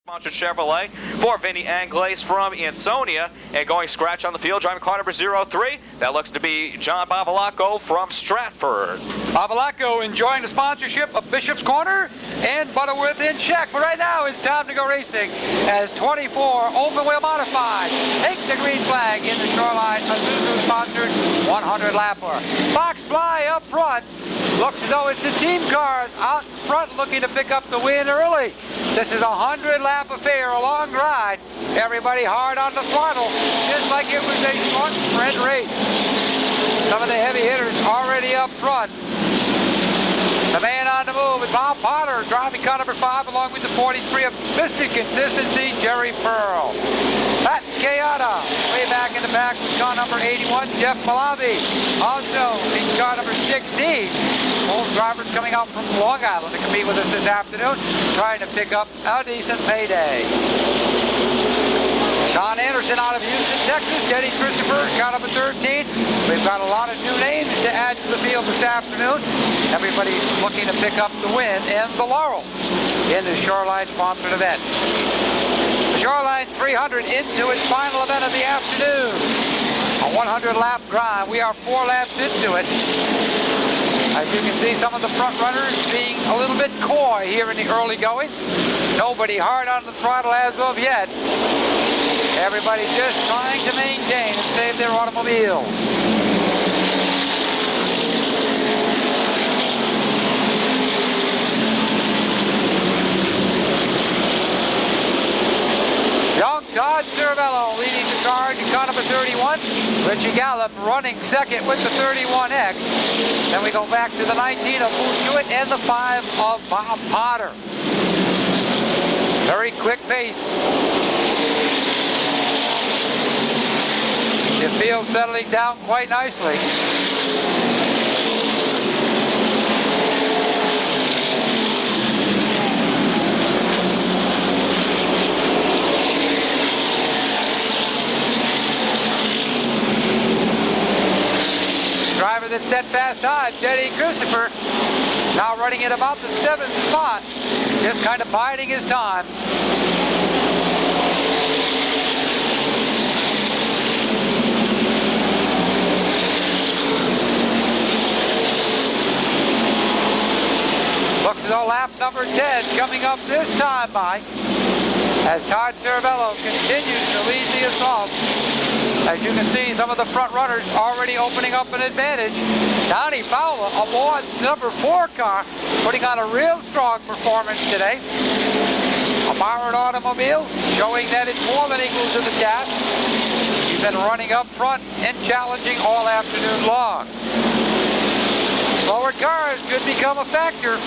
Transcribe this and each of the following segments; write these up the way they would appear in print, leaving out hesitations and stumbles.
Sponsored Chevrolet for Vinny Anglaise from Ansonia, and going scratch on the field, driving car number 03. That looks to be John Bavalacco from Stratford. Bavalacco enjoying the sponsorship of Bishop's Corner and Butterworth in check. But right now it's time to go racing as 24 open wheel modified take the green flag in the Shoreline Isuzu sponsored 100 lapper. Box fly up front. Looks as though it's the team cars out front looking to pick up the win early. This is a 100-lap affair, a long ride. Everybody hard on the throttle, just like it was a short spread race. Some of the heavy hitters already up front. The man on the move is Bob Potter, driving car number 5, along with the 43 of Mystic Consistency, Jerry Pearl. Pat Kayada, way back in the back with car number 81, Jeff Malavi. Also in car number 16, both drivers coming out from Long Island to compete with us this afternoon, trying to pick up a decent payday. Don Anderson out of Houston, Texas. Teddy Christopher, car number 13. We've got a lot of new names to add to the field this afternoon. Everybody looking to pick up the win and the laurels in the Shoreline sponsored event. The Shoreline 300 into its final event of the afternoon. A 100-lap grind. We are 4 laps into it. As you can see, some of the front runners being a little bit coy here in the early going. Nobody hard on the throttle as of yet. Everybody just trying to maintain and save their automobiles. Young Todd Ceravolo leading the charge in car number 31. Richie Gallup running second with the 31X. Then we go back to the 19 of Moose Hewitt and the 5 of Bob Potter. Very quick pace. The field settling down quite nicely. Driver that set fast time, Teddy Christopher, now running at about the 7th spot, just kind of biding his time. Looks as though lap number 10 coming up this time by, as Todd Ceravolo continues to lead the assault. As you can see, some of the front runners already opening up an advantage. Donnie Fowler aboard number 4 car, putting on a real strong performance today. A borrowed automobile, showing that it's more than equal to the task. He's been running up front and challenging all afternoon long. Slower cars could become a factor.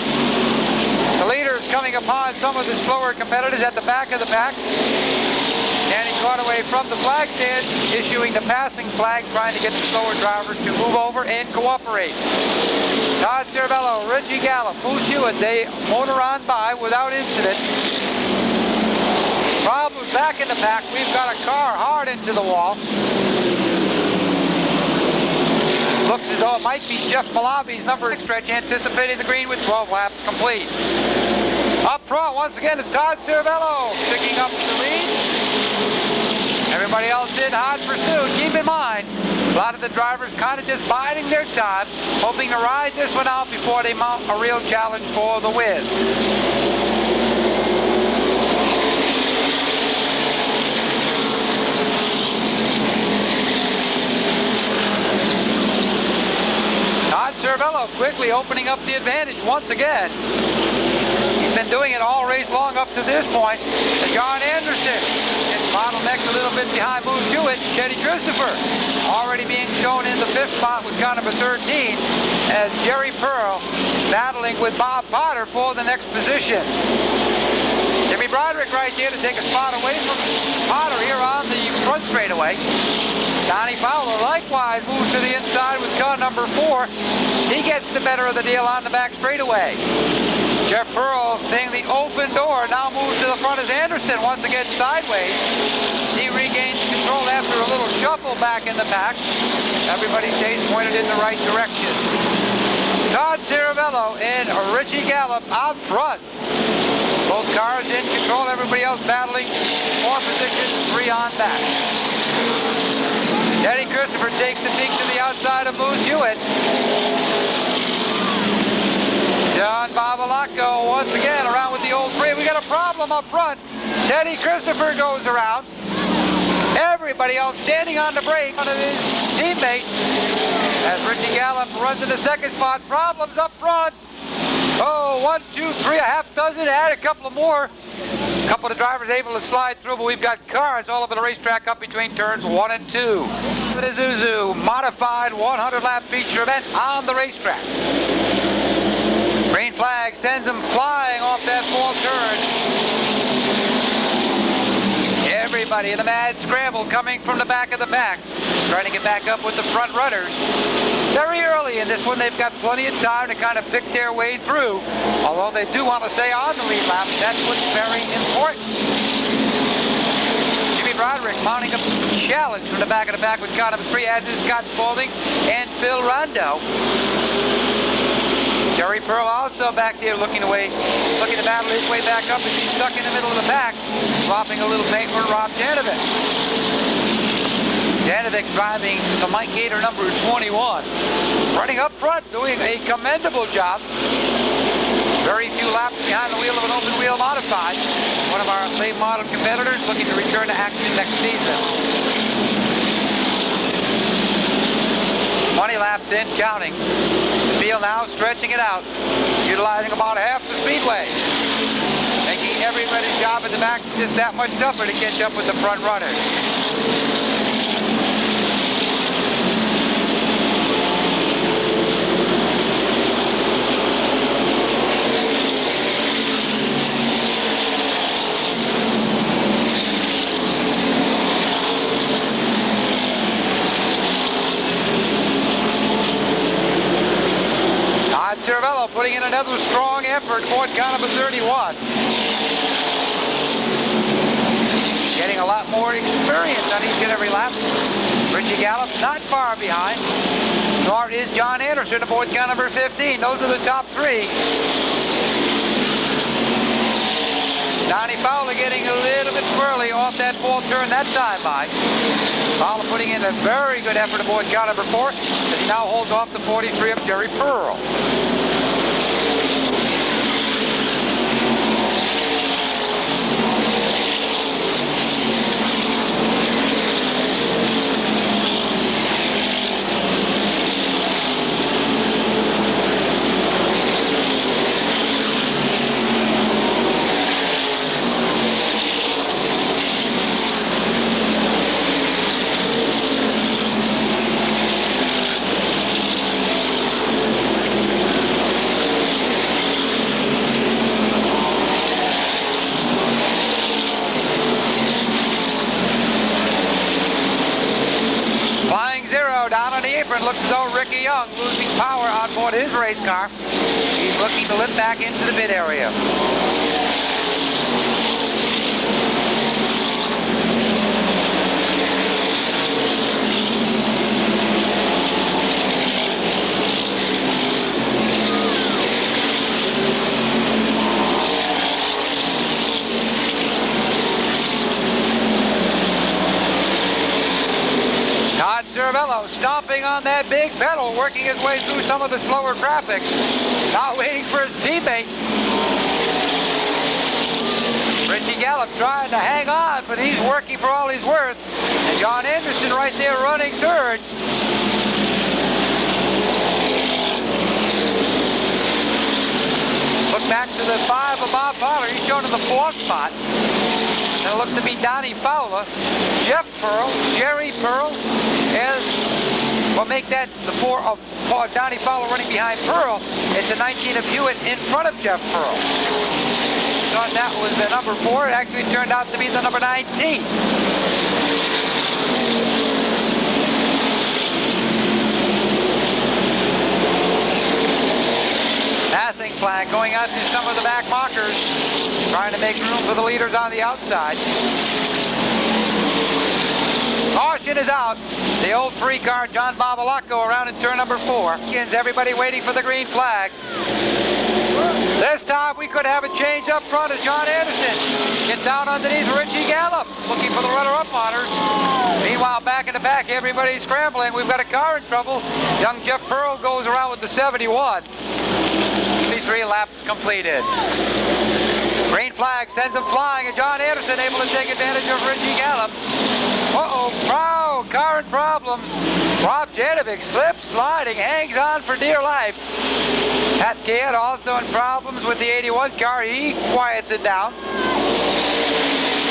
The leaders coming upon some of the slower competitors at the back of the pack. Standing caught away from the flag stand, issuing the passing flag, trying to get the slower drivers to move over and cooperate. Todd Ceravolo, Richie Gallup, Moose Hewitt, they motor on by without incident. Problems back in the pack. We've got a car hard into the wall. Looks as though it might be Jeff Malavi's number stretch, anticipating the green with 12 laps complete. Up front, once again, it's Todd Ceravolo picking up the lead. Everybody else in hot pursuit. Keep in mind, a lot of the drivers kind of just biding their time, hoping to ride this one out before they mount a real challenge for the win. Todd Ceravolo quickly opening up the advantage once again. He's been doing it all race long up to this point. And John Anderson is bottlenecked a little bit behind Moose Hewitt. Teddy Christopher already being shown in the 5th spot with car number 13, as Jerry Pearl battling with Bob Potter for the next position. Jimmy Broderick right here to take a spot away from Potter here on the front straightaway. Donnie Fowler likewise moves to the inside with car number 4. He gets the better of the deal on the back straightaway. Jeff Pearl, seeing the open door, now moves to the front as Anderson once again sideways. He regains control after a little shuffle back in the pack. Everybody stays pointed in the right direction. Todd Ceravolo and Richie Gallup out front. Both cars in control, everybody else battling for position, 3 on back. Teddy Christopher takes a peek to the outside of Moose Hewitt. John Babalacco once again around with the old 3. We got a problem up front. Teddy Christopher goes around. Everybody else standing on the brake of his teammate as Richie Gallup runs to the second spot. Problems up front. Oh, 1, 2, 3, a half dozen. Add a couple of more. A couple of drivers able to slide through, but we've got cars all over the racetrack up between turns 1 and 2. The Isuzu modified 100-lap feature event on the racetrack. Green flag sends them flying off that full turn. Everybody in the mad scramble coming from the back of the pack, trying to get back up with the front runners. Very early in this one, they've got plenty of time to kind of pick their way through, although they do want to stay on the lead lap. That's what's very important. Jimmy Broderick mounting a challenge from the back of the pack with car number 3, as is Scott Spaulding and Phil Rondo. Jerry Pearl also back there looking to battle his way back up as he's stuck in the middle of the pack, dropping a little paint for Rob Janovic. Janovic driving the Mike Gator number 21. Running up front, doing a commendable job. Very few laps behind the wheel of an open wheel modified. One of our late model competitors looking to return to action next season. 20 laps in, counting. The field now stretching it out, utilizing about half the speedway, making everybody's job at the back just that much tougher to catch up with the front runners. Todd Ceravolo putting in another strong effort for car number 31. Getting a lot more experience on each and every lap. Richie Gallup not far behind, nor is John Anderson aboard car number 15. Those are the top 3. Donnie Fowler getting a little bit squirrely off that full turn that time by. Fowler putting in a very good effort aboard car number 4 as he now holds off the 43 of Jerry Pearl. Down on the apron, looks as though Ricky Young losing power on board his race car. He's looking to lift back into the pit area. Todd Ceravolo stomping on that big pedal, working his way through some of the slower traffic. Not waiting for his teammate. Richie Gallup trying to hang on, but he's working for all he's worth. And John Anderson right there running third. Look back to the 5 of Bob Fowler. He's shown in the 4th spot. And it looks to be Donnie Fowler, Jeff Pearl, Jerry Pearl, and we'll make that the 4 of Donnie Fowler running behind Pearl. It's a 19 of Hewitt in front of Jeff Pearl. Thought that was the number 4. It actually turned out to be the number 19. Passing flag going out to some of the back markers, trying to make room for the leaders on the outside. Caution is out. The old 3 car, John Babalacco, around in turn number 4. Everybody waiting for the green flag. This time we could have a change up front as John Anderson gets down underneath Richie Gallup, looking for the runner-up honors. Meanwhile, back in the back, everybody's scrambling. We've got a car in trouble. Young Jeff Pearl goes around with the 71. 23 laps completed. Green flag sends him flying, and John Anderson able to take advantage of Richie Gallup. Car in problems. Rob Janovic slips, sliding, hangs on for dear life. Pat Gadd also in problems with the 81 car. He quiets it down.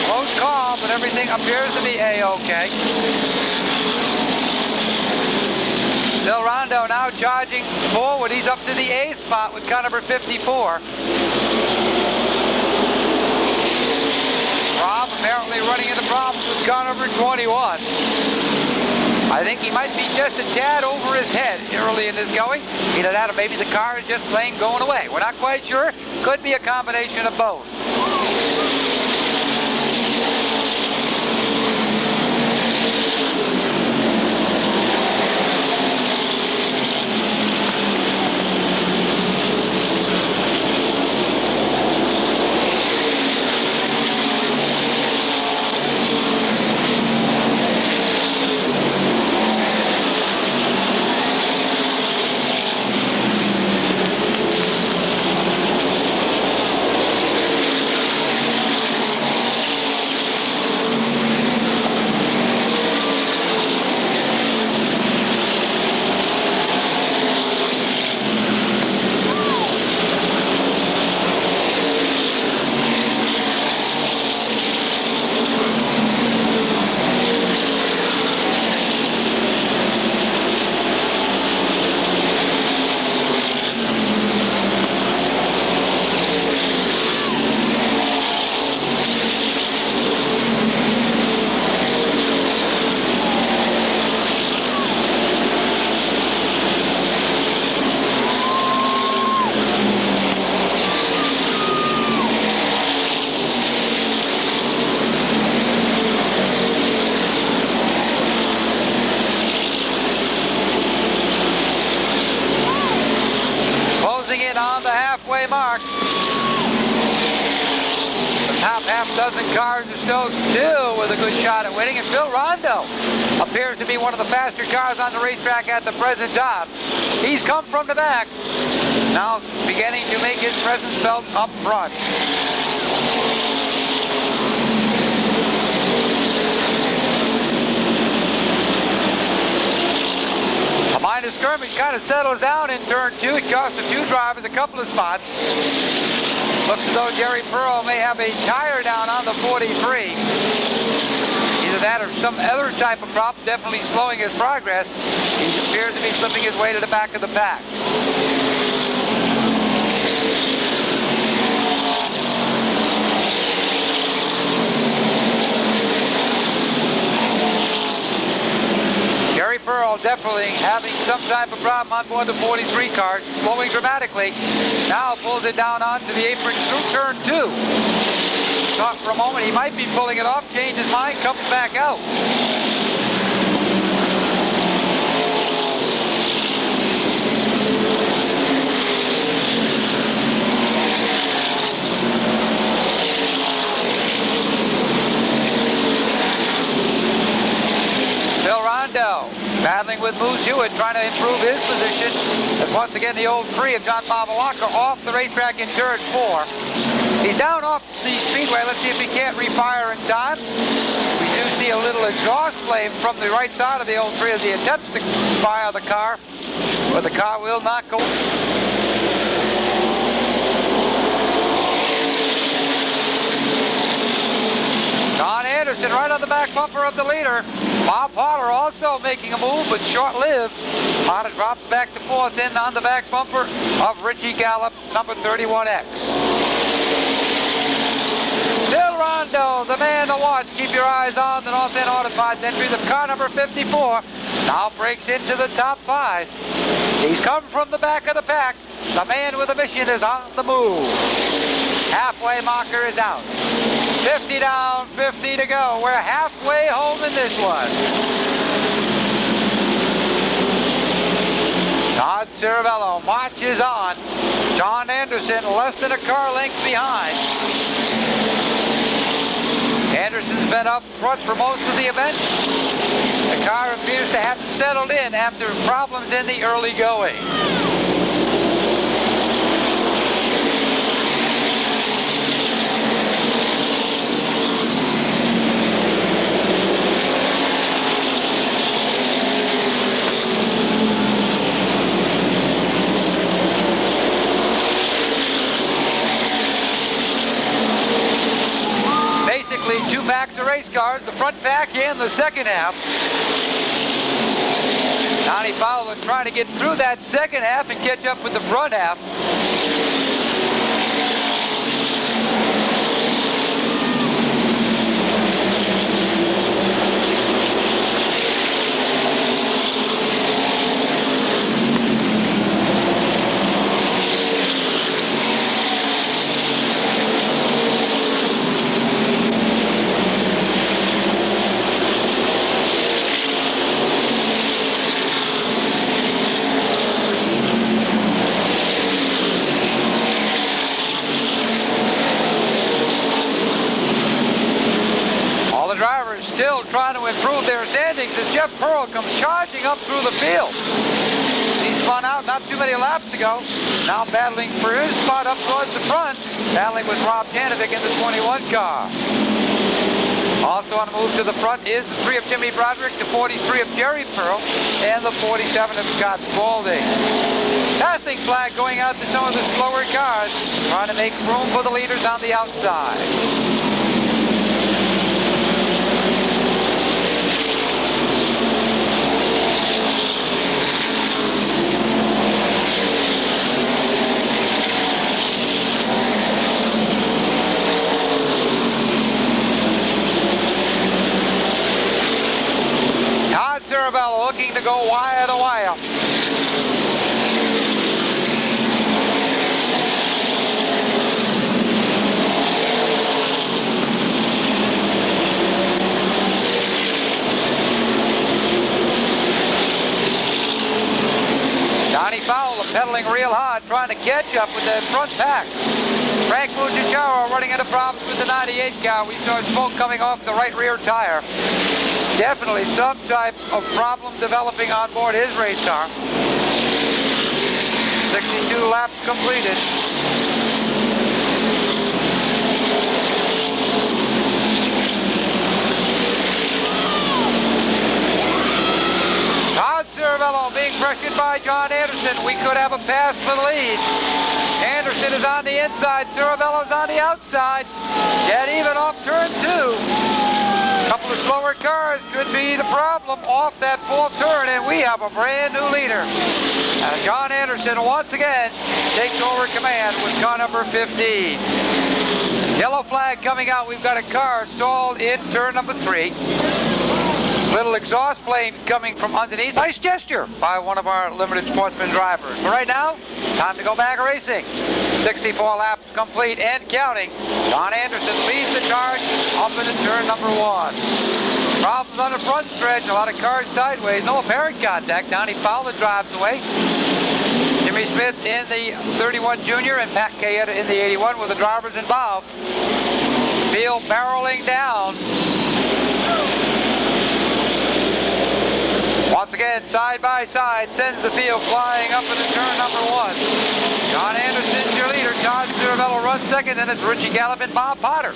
Close call, but everything appears to be A-OK. Bill Rondo now charging forward. He's up to the 8th spot with car number 54. Rob apparently running into problems with car number 21. I think he might be just a tad over his head early in his going. Either that or maybe the car is just plain going away. We're not quite sure. Could be a combination of both. On the halfway mark. The top half-dozen cars are still with a good shot at winning, and Phil Rondo appears to be one of the faster cars on the racetrack at the present time. He's come from the back, now beginning to make his presence felt up front. A minor skirmish kind of settles down in turn 2. It cost the 2 drivers a couple of spots. Looks as though Jerry Pearl may have a tire down on the 43. Either that or some other type of problem, definitely slowing his progress. He appears to be slipping his way to the back of the pack. Jerry Pearl definitely having some type of problem on board the 43 cars, slowing dramatically. Now pulls it down onto the apron through turn 2. Thought for a moment he might be pulling it off, changed his mind, comes back out. Phil Rondo battling with Moose Hewitt, trying to improve his position. As once again the old three of John Babalaka off the racetrack in turn 4. He's down off the speedway. Let's see if he can't refire in time. We do see a little exhaust flame from the right side of the old three as he attempts to fire the car, but the car will not go. John Anderson right on the back bumper of the leader. Bob Potter also making a move, but short-lived. Potter drops back to 4th in on the back bumper of Richie Gallup's number 31X. Bill Rondo, the man to watch. Keep your eyes on the North End Autopods entry. The car number 54 now breaks into the top 5. He's come from the back of the pack. The man with a mission is on the move. Halfway marker is out. 50 down, 50 to go. We're halfway home in this one. Todd Ceravolo marches on. John Anderson less than a car length behind. Anderson's been up front for most of the event. The car appears to have settled in after problems in the early going. Two packs of race cars, the front pack and the second half. Donnie Fowler trying to get through that second half and catch up with the front half. Still trying to improve their standings as Jeff Pearl comes charging up through the field. He spun out not too many laps ago. Now battling for his spot up towards the front, battling with Rob Janovic in the 21 car. Also on the move to the front is the 3 of Jimmy Broderick, the 43 of Jerry Pearl, and the 47 of Scott Spaulding. Passing flag going out to some of the slower cars, trying to make room for the leaders on the outside. Todd Ceravolo looking to go wire to wire. Donnie Fowler pedaling real hard, trying to catch up with the front pack. Frank Mujicharo running into problems with the 98 car. We saw smoke coming off the right rear tire. Definitely some type of problem developing on board his race car. 62 laps completed. Todd Ceravolo being pressured by John Anderson. We could have a pass for the lead. Anderson is on the inside. Ceravolo's on the outside. Dead even off turn 2. Couple of slower cars could be the problem off that fourth turn, and we have a brand new leader. John Anderson once again takes over command with car number 15. Yellow flag coming out. We've got a car stalled in turn number 3. Little exhaust flames coming from underneath. Nice gesture by one of our limited sportsman drivers. But right now, time to go back racing. 64 laps complete and counting. John Anderson leads the charge up into turn number 1. Problems on the front stretch. A lot of cars sideways. No apparent contact. Donnie Fowler drives away. Jimmy Smith in the 31 Junior and Matt Cayetta in the 81 with the drivers involved. Field barreling down. Once again, side by side, sends the field flying up into turn number 1. John Anderson's your leader. Todd Ceravolo runs second, and it's Richie Gallup and Bob Potter.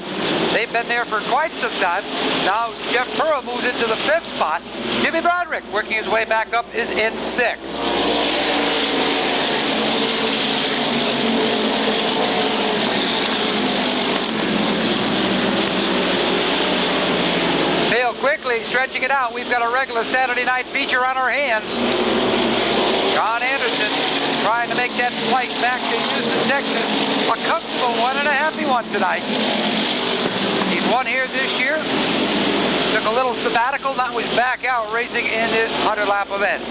They've been there for quite some time. Now Jeff Pearl moves into the 5th spot. Jimmy Broderick, working his way back up, is in 6th. Quickly stretching it out. We've got a regular Saturday night feature on our hands. John Anderson trying to make that flight back to Houston, Texas. A comfortable one and a happy one tonight. He's won here this year. Took a little sabbatical. Now he's back out racing in this 100-lap event.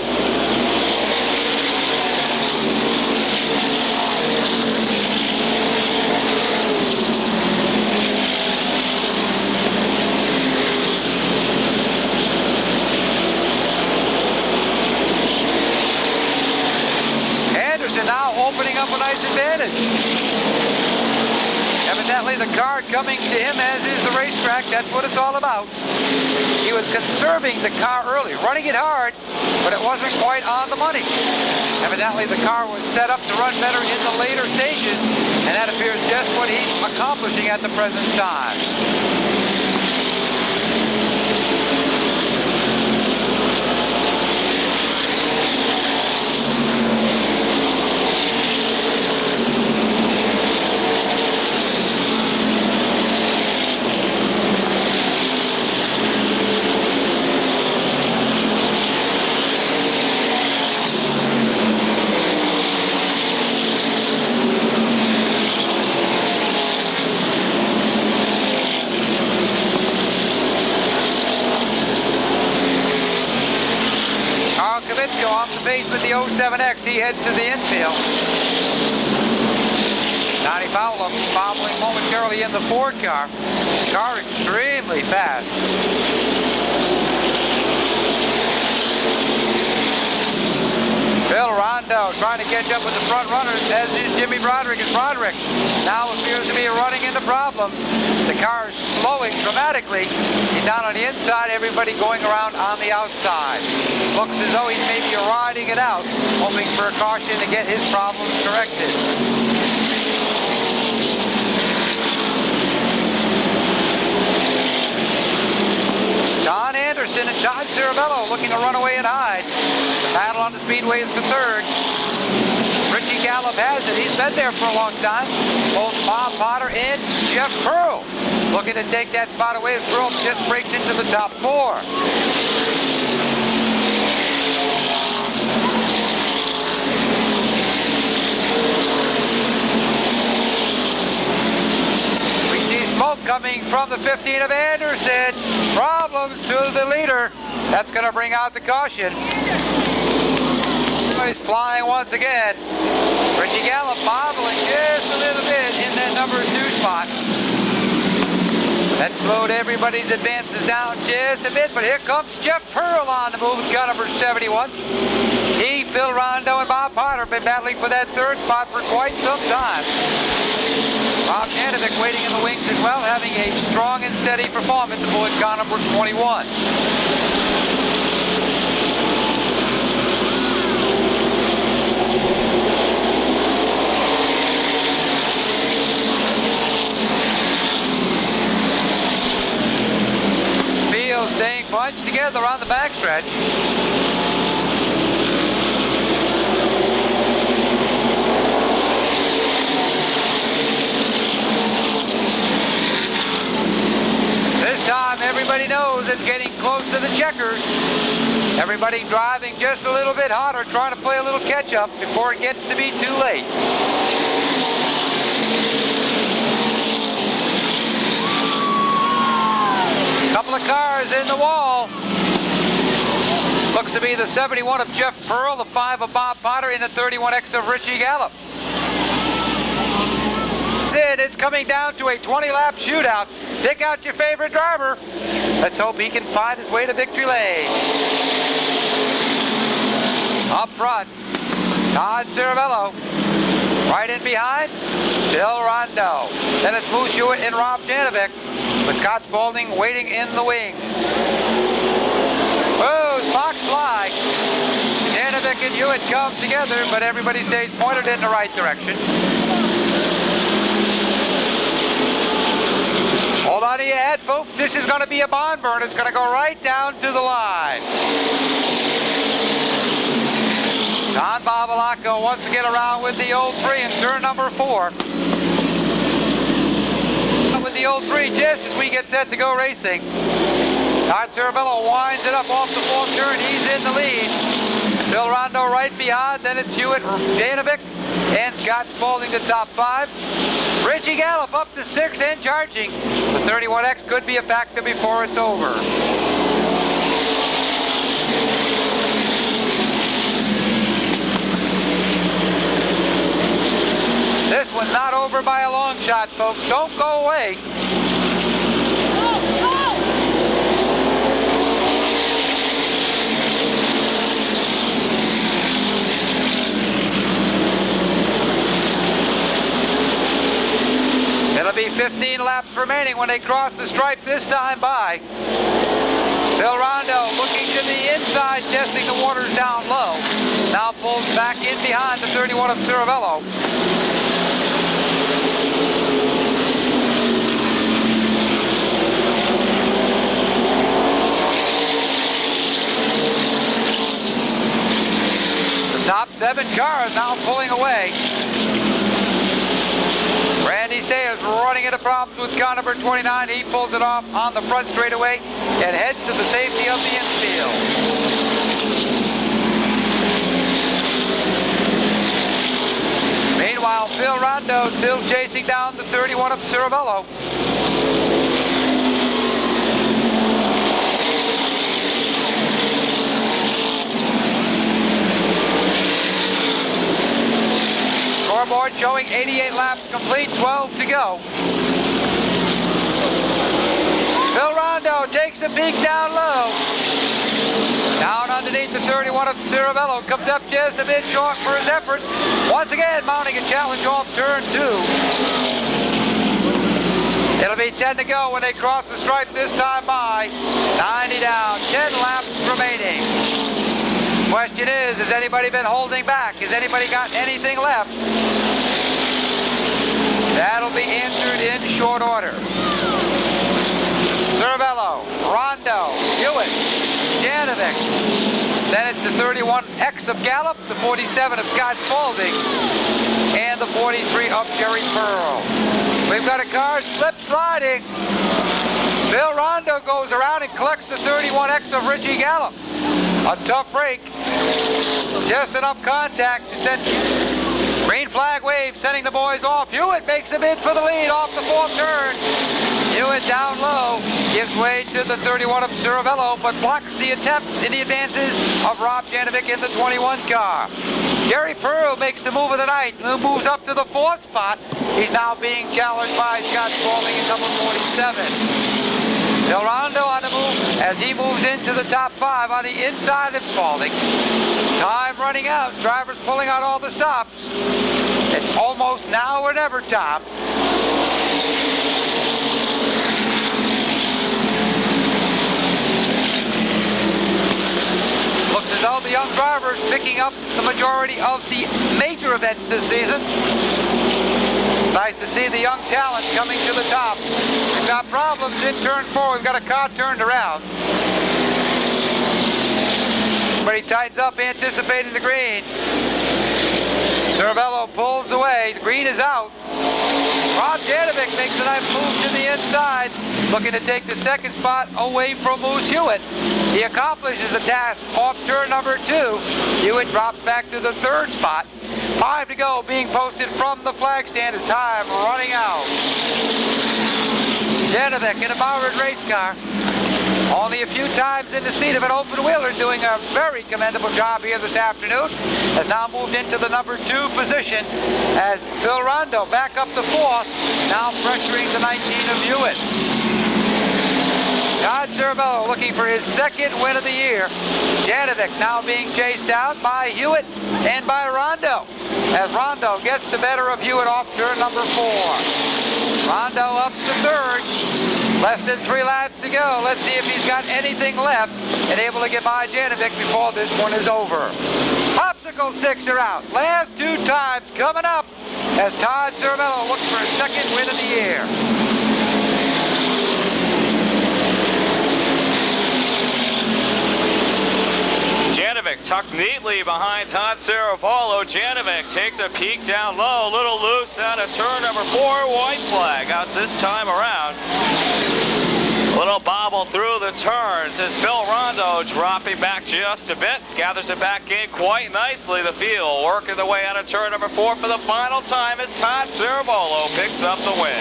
Now opening up a nice advantage. Evidently the car coming to him, as is the racetrack. That's what it's all about. He was conserving the car early, running it hard, but it wasn't quite on the money. Evidently the car was set up to run better in the later stages, and that appears just what he's accomplishing at the present time. Off the base with the 07X, he heads to the infield. Todd Ceravolo following momentarily in the Ford car. Car extremely fast. Phil Rondo trying to catch up with the front runners, as is Jimmy Broderick. And Broderick now appears to be running into problems. The car is slowing dramatically. He's down on the inside, everybody going around on the outside. Looks as though he's maybe riding it out, hoping for a caution to get his problems corrected. Don Anderson and Todd Ceravolo looking to run away and hide. The battle on the speedway is for third. Richie Gallup has it. He's been there for a long time. Both Bob Potter and Jeff Pearl looking to take that spot away as Pearl just breaks into the top four. Smoke coming from the 15 of Anderson. Problems to the leader. That's going to bring out the caution. He's flying once again. Richie Gallup bobbling just a little bit in that number 2 spot. That slowed everybody's advances down just a bit, but here comes Jeff Pearl on the move with car number 71. He, Phil Rondo, and Bob Potter have been battling for that 3rd spot for quite some time. Rob Janovic waiting in the wings as well, having a strong and steady performance aboard car number 21. Field staying bunched together on the backstretch. This time everybody knows it's getting close to the checkers. Everybody driving just a little bit hotter, trying to play a little catch up before it gets to be too late. Couple of cars in the wall. Looks to be the 71 of Jeff Pearl, the 5 of Bob Potter, and the 31X of Richie Gallup. It's coming down to a 20-lap shootout. Pick out your favorite driver. Let's hope he can find his way to victory lane. Up front, Todd Ceravolo. Right in behind, Bill Rondo. Then it's Moose Hewitt and Rob Janovic, with Scott Spaulding waiting in the wings. Whoa, sparks fly. Janovic and Hewitt come together, but everybody stays pointed in the right direction. Hold on to your head, folks. This is going to be a barn burn. It's going to go right down to the line. Don Babalacco wants to get around with the 03 in turn number 4. With the 03 just as we get set to go racing. Todd Ceravolo winds it up off the 4th turn. He's in the lead. Bill Rondo right behind. Then it's Hewitt, Janovic, and Scott Spaulding the top 5. Richie Gallup up to 6 and charging. The 31X could be a factor before it's over. This one's not over by a long shot, folks. Don't go away. It'll be 15 laps remaining when they cross the stripe this time by. Phil Rondo looking to the inside, testing the waters down low. Now pulls back in behind the 31 of Ceravolo. The top 7 cars now pulling away. Randy Sayers running into problems with car number 29. He pulls it off on the front straightaway and heads to the safety of the infield. Meanwhile, Phil Rondo still chasing down the 31 of Ceravolo. Scoreboard showing 88 laps complete, 12 to go. Phil Rondo takes a peek down low. Down underneath the 31 of Ceravolo, comes up just a bit short for his efforts. Once again, mounting a challenge off turn 2. It'll be 10 to go when they cross the stripe this time by. 90 down, 10 laps remaining. Question is, has anybody been holding back? Has anybody got anything left? That'll be answered in short order. Ceravolo, Rondo, Hewitt, Janovic. Then it's the 31X of Gallup, the 47 of Scott Spaulding, and the 43 of Jerry Pearl. We've got a car slip sliding. Phil Rondo goes around and collects the 31X of Richie Gallup. A tough break. Just enough contact to send green flag wave, sending the boys off. Hewitt makes a bid for the lead off the 4th turn. Hewitt down low, gives way to the 31 of Ceravolo, but blocks the attempts in the advances of Rob Janovic in the 21 car. Jerry Pearl makes the move of the night, moves up to the 4th spot. He's now being challenged by Scott Spaulding in number 47. Phil Rondo on the move as he moves into the top 5 on the inside of Spaulding. Time running out, drivers pulling out all the stops. It's almost now or never time. Looks as though the young drivers picking up the majority of the major events this season. It's nice to see the young talent coming to the top. We've got problems in turn 4. We've got a car turned around. But he tightens up, anticipating the green. Ceravolo pulls away. The green is out. Rob Janovic makes a nice move to the inside, looking to take the 2nd spot away from Moose Hewitt. He accomplishes the task off turn number 2. Hewitt drops back to the 3rd spot. 5 to go, being posted from the flag stand as time running out. Janovic in a Bauer race car. Only a few times in the seat of an open wheeler, doing a very commendable job here this afternoon. Has now moved into the number 2 position as Phil Rondo back up to 4th, now pressuring the 19 of Hewitt. Todd Ceravolo looking for his 2nd win of the year. Janovic now being chased down by Hewitt and by Rondo, as Rondo gets the better of Hewitt off turn number 4. Rondo up to 3rd. Less than 3 laps to go. Let's see if he's got anything left and able to get by Janovic before this one is over. Popsicle sticks are out. Last 2 times coming up as Todd Ceravolo looks for his 2nd win of the year. Janovic tucked neatly behind Todd Ceravolo. Janovic takes a peek down low, a little loose out of turn number 4. White flag out this time around. A little bobble through the turns as Phil Rondo dropping back just a bit. Gathers it back in quite nicely. The field working the way out of turn number 4 for the final time as Todd Ceravolo picks up the win.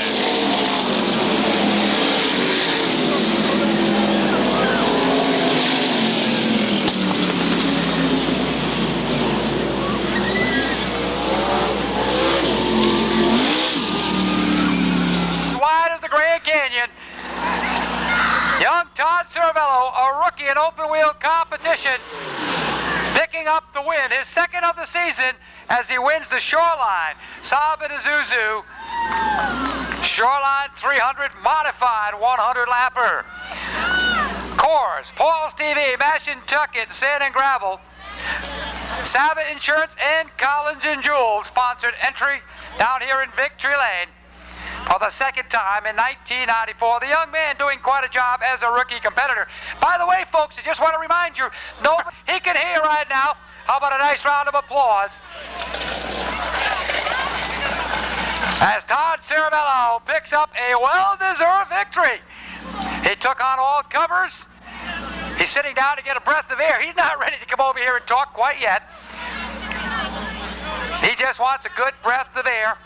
Wide of the Grand Canyon. Young Todd Ceravolo, a rookie in open wheel competition, picking picking up the win, his second of the season, as he wins the Shoreline Saab and Isuzu Shoreline 300 modified 100 lapper. Coors, Paul's TV, Mashantucket, Sand and Gravel, Sava Insurance, and Collins and Jewels sponsored entry down here in Victory Lane for the second time in 1994. The young man doing quite a job as a rookie competitor. By the way, folks, I just want to remind you, he can hear right now. How about a nice round of applause as Todd Ceravolo picks up a well-deserved victory. He took on all comers. He's sitting down to get a breath of air. He's not ready to come over here and talk quite yet. He just wants a good breath of air.